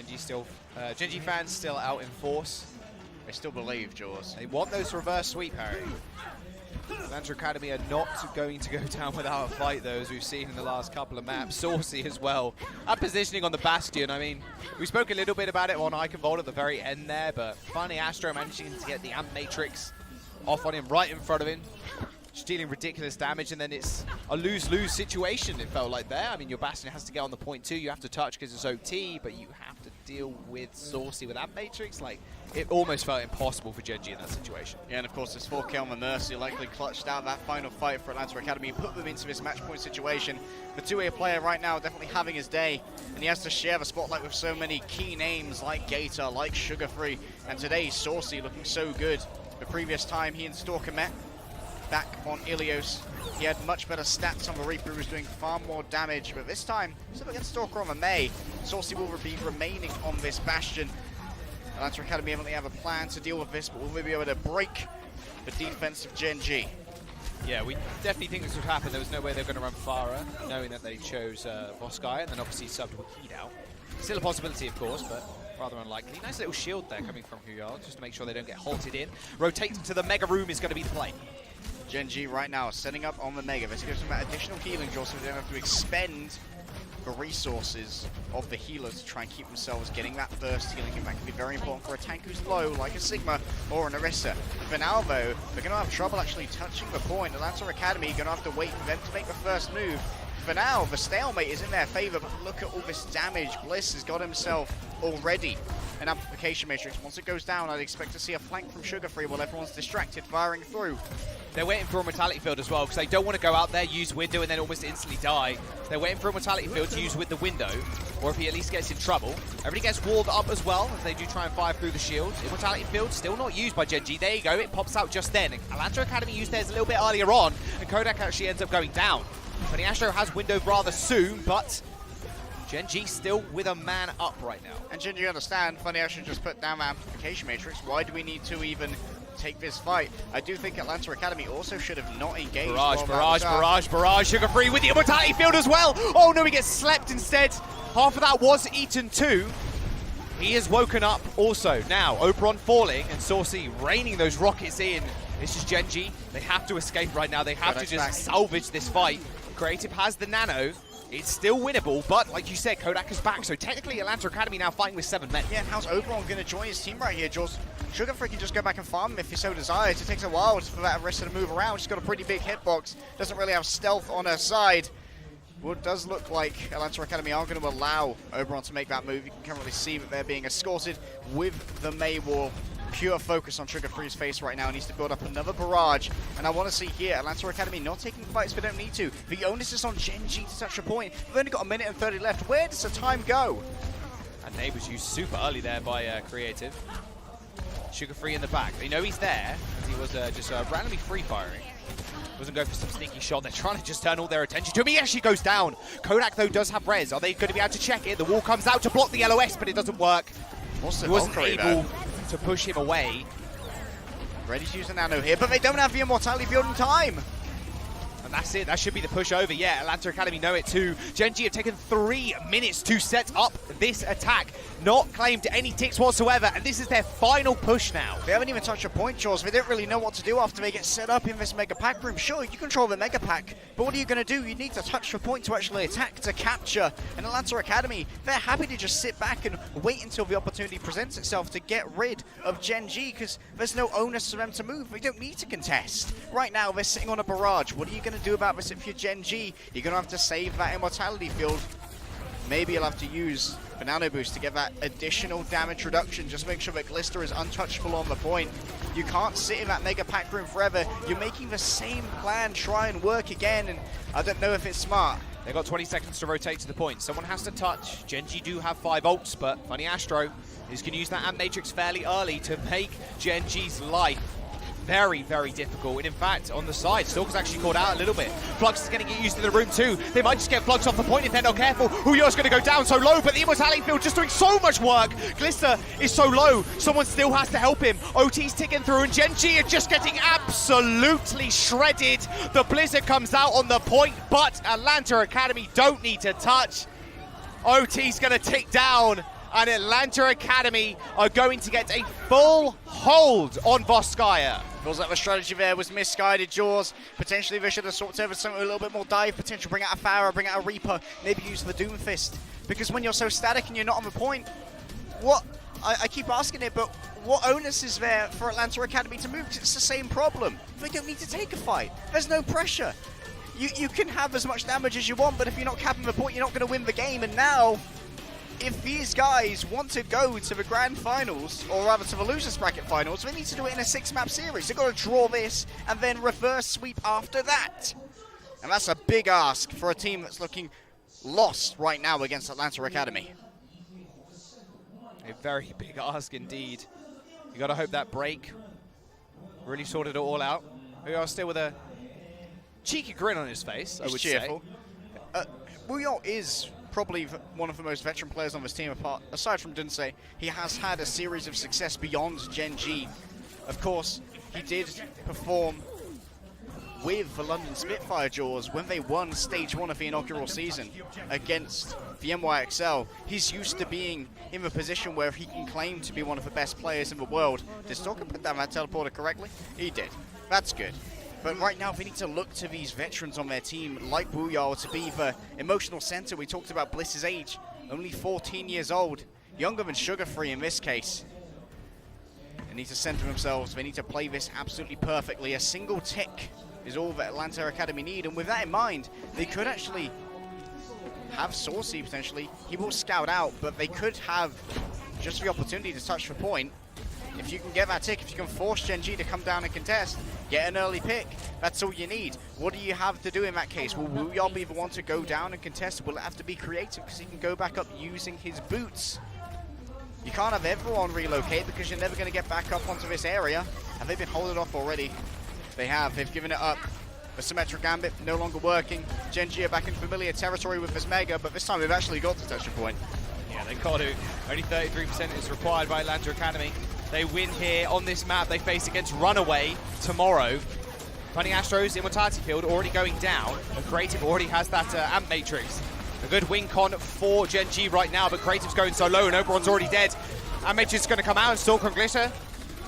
Gen.G fans still out in force. They still believe, Jaws. They want those reverse sweep, Harry. Atlanta Academy are not going to go down without a fight, though, as we've seen in the last couple of maps. Saucy as well. And positioning on the Bastion. I mean, we spoke a little bit about it on Iconvolt at the very end there, but finally Astro managing to get the Amp Matrix off on him right in front of him. Just dealing ridiculous damage, and then it's a lose-lose situation, it felt like there. I mean, your Bastion has to get on the point too. You have to touch because it's OT, but you have to deal with Saucy with Amp Matrix. Like, it almost felt impossible for Gen.G in that situation. Yeah, and of course, this 4K on the Mercy likely clutched out that final fight for Atlanta Academy, put them into this match point situation. The two-way player right now definitely having his day, and he has to share the spotlight with so many key names like Gator, like Sugar-Free, and today Saucy looking so good. The previous time he and Stalker met, back on Achilios, he had much better stats on the Reaper, who was doing far more damage, but this time, still against Stalker on the May, Saucy will be remaining on this Bastion. Atlanta Academy evidently have a plan to deal with this, but will we be able to break the defense of Gen.G? Yeah, we definitely think this would happen. There was no way they were going to run Farah, knowing that they chose Voskai, and then obviously subbed Wakid out. Still a possibility, of course, but rather unlikely. Nice little shield there coming from Huyard, just to make sure they don't get halted in. Rotating to the Mega Room is going to be the play. Gen.G right now setting up on the Mega. This gives them that additional healing draw, so they don't have to expend the resources of the healers to try and keep themselves getting that burst healing. In fact, can be very important for a tank who's low, like a Sigma or an Orisa. For now, though, they're going to have trouble actually touching the point. Atlanta Academy going to have to wait for them to make the first move. For now, the stalemate is in their favor, but look at all this damage. Bliss has got himself already an amplification matrix. Once it goes down, I'd expect to see a flank from Sugar-Free while everyone's distracted, firing through. They're waiting for a Mortality Field as well, because they don't want to go out there, use Window, and then almost instantly die. They're waiting for a Mortality Field to use with the Window, or if he at least gets in trouble. Everybody gets walled up as well, as they do try and fire through the shield. Immortality Field still not used by Gen.G. There you go, it pops out just then. Atlanta Academy used theirs a little bit earlier on, and Kodak actually ends up going down. Funny Astro has Window rather soon, but Gen.G still with a man up right now. And Gen.G understand, Funny Astro just put down the amplification matrix. Why do we need to even take this fight? I do think Atlanta Academy also should have not engaged. Barrage, Sugar-Free with the Immortality Field as well. Oh no, he gets slept instead. Half of that was eaten too. He is woken up also. Now, Oberon falling and Saucy raining those rockets in. This is Gen.G. They have to escape right now. They have to just salvage this fight. Creative has the nano. It's still winnable, but like you said, Kodak is back, so technically Atlanta Academy now fighting with 7 men. Yeah, and how's Oberon going to join his team right here, Jules? Sugar-Free can just go back and farm him if he so desires. It takes a while for that Orisa to move around. She's got a pretty big hitbox. Doesn't really have stealth on her side. Well, it does look like Atlanta Academy are going to allow Oberon to make that move. You can currently see that they're being escorted with the May Wall. Pure focus on Sugar-Free's face right now. He needs to build up another barrage. And I want to see here, Atlanta Academy not taking fights they don't need to. The onus is on Gen.G to touch a point. They've only got 1 minute and 30 left. Where does the time go? And Nate was used super early there by Creative. Sugar-Free in the back. They know he's there, as he was just randomly free-firing. Wasn't going for some sneaky shot. They're trying to just turn all their attention to him. He actually goes down. Kodak, though, does have res. Are they going to be able to check it? The wall comes out to block the LOS, but it doesn't work. He wasn't able to push him away. Ready to use a nano here, but they don't have the Immortality Field in time. And that's it. That should be the push over. Yeah, Atlanta Academy know it too. Gen.G have taken 3 minutes to set up this attack. Not claimed any ticks whatsoever, and this is their final push now. They haven't even touched a point, Jaws. They don't really know what to do after they get set up in this Mega Pack room. Sure, you control the Mega Pack, but what are you going to do? You need to touch the point to actually attack, to capture. And Atlanta Academy, they're happy to just sit back and wait until the opportunity presents itself to get rid of Gen.G, because there's no onus for them to move. They don't need to contest. Right now, they're sitting on a barrage. What are you going to do about this if you're Gen.G? You're going to have to save that Immortality Field. Maybe you'll have to use the Nano Boost to get that additional damage reduction. Just make sure that Glister is untouchable on the point. You can't sit in that Mega Pack room forever. You're making the same plan try and work again, and I don't know if it's smart. They've got 20 seconds to rotate to the point. Someone has to touch. Gen.G do have 5 ults, but Funny Astro is going to use that Amp Matrix fairly early to make Gen.G's life very, very difficult. And in fact, on the side, Stalker's actually called out a little bit. Flux is going to get used to the room too. They might just get Flux off the point if they're not careful. Huyo's going to go down so low, but the Immortality Field just doing so much work. Glister is so low, someone still has to help him. OT's ticking through, and Gen.G are just getting absolutely shredded. The Blizzard comes out on the point, but Atlanta Academy don't need to touch. OT's going to tick down. and Atlanta Academy are going to get a full hold on Voskaya. Feels like the strategy there was misguided, Jaws. Potentially they should have swapped over something with a little bit more dive potential, bring out a Pharah, bring out a Reaper, maybe use the Doomfist. Because when you're so static and you're not on the point, what, I keep asking it, but what onus is there for Atlanta Academy to move? 'Cause it's the same problem. They don't need to take a fight. There's no pressure. You can have as much damage as you want, but if you're not capping the point, you're not going to win the game. And now, if these guys want to go to the grand finals, or rather to the losers bracket finals, they need to do it in a 6-map series. They've got to draw this and then reverse sweep after that. And that's a big ask for a team that's looking lost right now against Atlanta Academy. A very big ask indeed. You got to hope that break really sorted it all out. We are still with a cheeky grin on his face, I would cheerful. say. Wuyao is probably one of the most veteran players on this team, aside from Dunsei. He has had a series of success beyond Gen.G. Of course, he did perform with the London Spitfire Jaws when they won Stage 1 of the inaugural season against the NYXL. He's used to being in the position where he can claim to be one of the best players in the world. Did Stalker put down that teleporter correctly? He did. That's good. But right now, they need to look to these veterans on their team, like Wuyao, to be the emotional center. We talked about Bliss's age, only 14 years old, younger than Sugar Free in this case. They need to center themselves. They need to play this absolutely perfectly. A single tick is all that Atlanta Academy need, and with that in mind, they could actually have Saucy potentially. He will scout out, but they could have just the opportunity to touch the point. If you can get that tick, if you can force Gen.G to come down and contest, get an early pick, that's all you need. What do you have to do in that case? Will Wuyao be the one to go down and contest? Will it have to be creative because he can go back up using his boots? You can't have everyone relocate because you're never going to get back up onto this area. Have they been holding off already? They have. They've given it up. The Symmetric Gambit no longer working. Gen.G are back in familiar territory with this Mega, but this time they've actually got to touch the point. Yeah, they got to. Only 33% is required by Atlanta Academy. They win here on this map. They face against Runaway tomorrow. Funny Astros, Immortality Field already going down. And Creative already has that Amp Matrix. A good win con for Gen.G right now, but Creative's going so low and Oberon's already dead. Amp Matrix is going to come out and Stalker and Glitter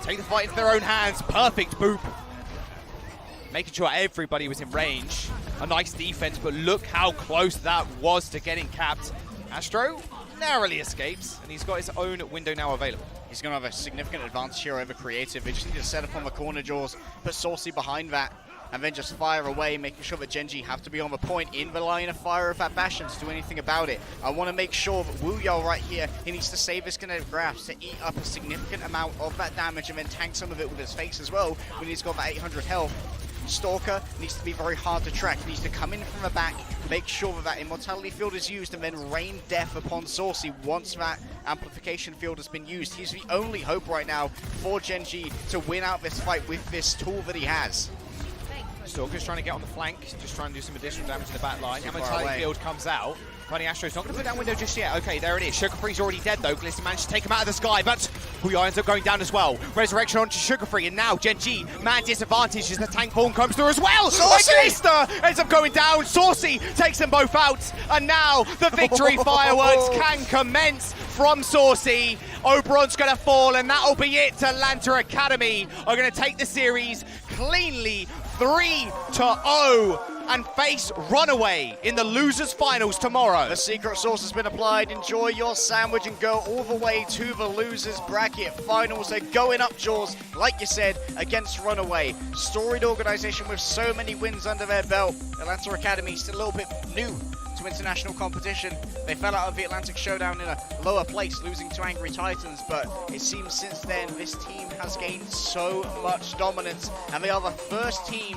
take the fight into their own hands. Perfect boop. Making sure everybody was in range. A nice defense, but look how close that was to getting capped. Astro narrowly escapes, and he's got his own window now available. He's going to have a significant advantage here over Creative. They just need to set up on the corner Jaws, put Saucy behind that, and then just fire away, making sure that Gen.G have to be on the point in the line of fire of that Bastion to do anything about it. I want to make sure that Wuyao right here, he needs to save his kinetic grasp to eat up a significant amount of that damage and then tank some of it with his face as well when he's got that 800 health. Stalker needs to be very hard to track. He needs to come in from the back, make sure that that Immortality Field is used, and then rain death upon Saucy once that Amplification Field has been used. He's the only hope right now for Gen.G to win out this fight with this tool that he has. Stalker's trying to get on the flank, just trying to do some additional damage in the back line. Immortality Field comes out. Funny Astro's not going to put that window just yet. Okay, there it is. Sugar Free's already dead though. Glister managed to take him out of the sky, but Wuyao ends up going down as well. Resurrection onto Sugar Free, and now Gen.G, man disadvantage as the tank form comes through as well. Glister ends up going down. Saucy takes them both out, and now the victory fireworks can commence from Saucy. Oberon's going to fall, and that'll be it. Atlanta Academy are going to take the series cleanly 3-0 and face Runaway in the losers finals tomorrow. The secret sauce has been applied. Enjoy your sandwich and go all the way to the losers bracket finals. They're going up, Jaws, like you said, against Runaway. Storied organization with so many wins under their belt. Atlanta Academy still a little bit new to international competition. They fell out of the Atlantic Showdown in a lower place, losing to Angry Titans, but it seems since then this team has gained so much dominance, and they are the first team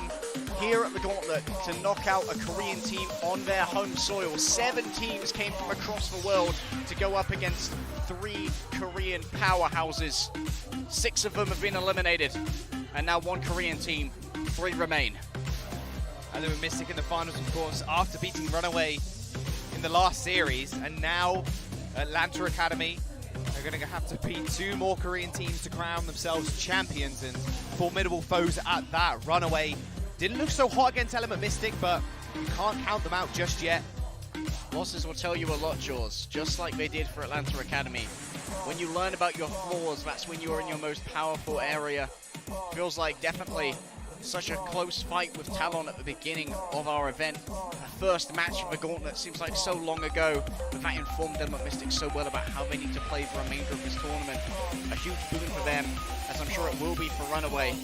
here at the Gauntlet to knock out a Korean team on their home soil. 7 teams came from across the world to go up against 3 Korean powerhouses. 6 of them have been eliminated, and now 1 Korean team, 3 remain. And then Mystic in the finals, of course, after beating Runaway in the last series, and now Atlanta Academy are going to have to beat 2 more Korean teams to crown themselves champions, and formidable foes at that. Runaway didn't look so hot against Element Mystic, but you can't count them out just yet. Losses will tell you a lot, Jaws, just like they did for Atlanta Academy. When you learn about your flaws, that's when you're in your most powerful area. Feels like definitely such a close fight with Talon at the beginning of our event. A first match of the Gauntlet seems like so long ago, but that informed Element Mystics so well about how they need to play the remainder of this tournament. A huge boon for them, as I'm sure it will be for Runaway.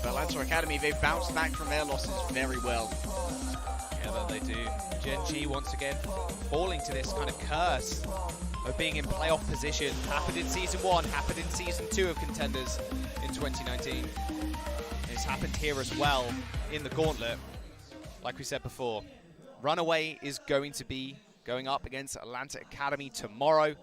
But Atlanta Academy, they've bounced back from their losses very well. Yeah, that they do. Gen.G once again falling to this kind of curse of being in playoff position. Happened in Season 1, happened in Season 2 of Contenders in 2019. It's happened here as well in the Gauntlet. Like we said before, Runaway is going to be going up against Atlanta Academy tomorrow.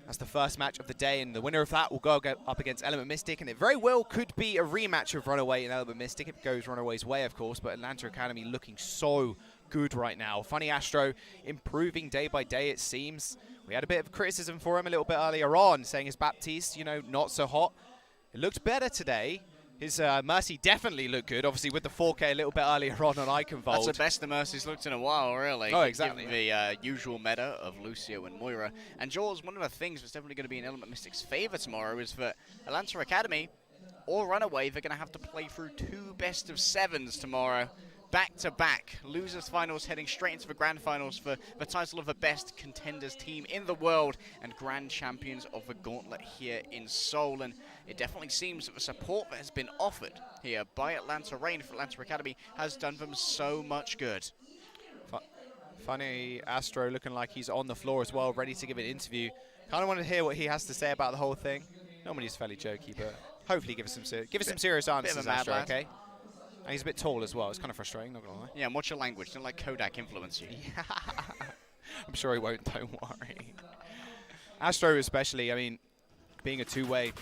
That's the first match of the day, and the winner of that will go up against Element Mystic, and it very well could be a rematch of Runaway and Element Mystic. It goes Runaway's way, of course, but Atlanta Academy looking so good right now. Funny Astro improving day by day, it seems. We had a bit of criticism for him a little bit earlier on, saying his Baptiste, you know, not so hot. It looked better today. His Mercy definitely looked good, obviously with the 4K a little bit earlier on Iconvolt. That's the best the Mercy's looked in a while, really. Oh, exactly. Given the usual meta of Lucio and Moira. And Jaws, one of the things that's definitely going to be in Element Mystic's favor tomorrow is that Atlanta Academy or Runaway, they're going to have to play through 2 best-of-7s tomorrow. Back-to-back. Losers finals heading straight into the grand finals for the title of the best Contenders team in the world and grand champions of the Gauntlet here in Seoul. And it definitely seems that the support that has been offered here by Atlanta Reign for Atlanta Academy has done them so much good. Funny Astro looking like he's on the floor as well, ready to give an interview. Kind of want to hear what he has to say about the whole thing. Normally he's fairly jokey, but hopefully give us some serious answers, Astro, okay? And he's a bit tall as well. It's kind of frustrating, not gonna lie. Yeah, and watch your language. Don't let Kodak influence you. Yeah. I'm sure he won't, don't worry. Astro especially, I mean, being a two-way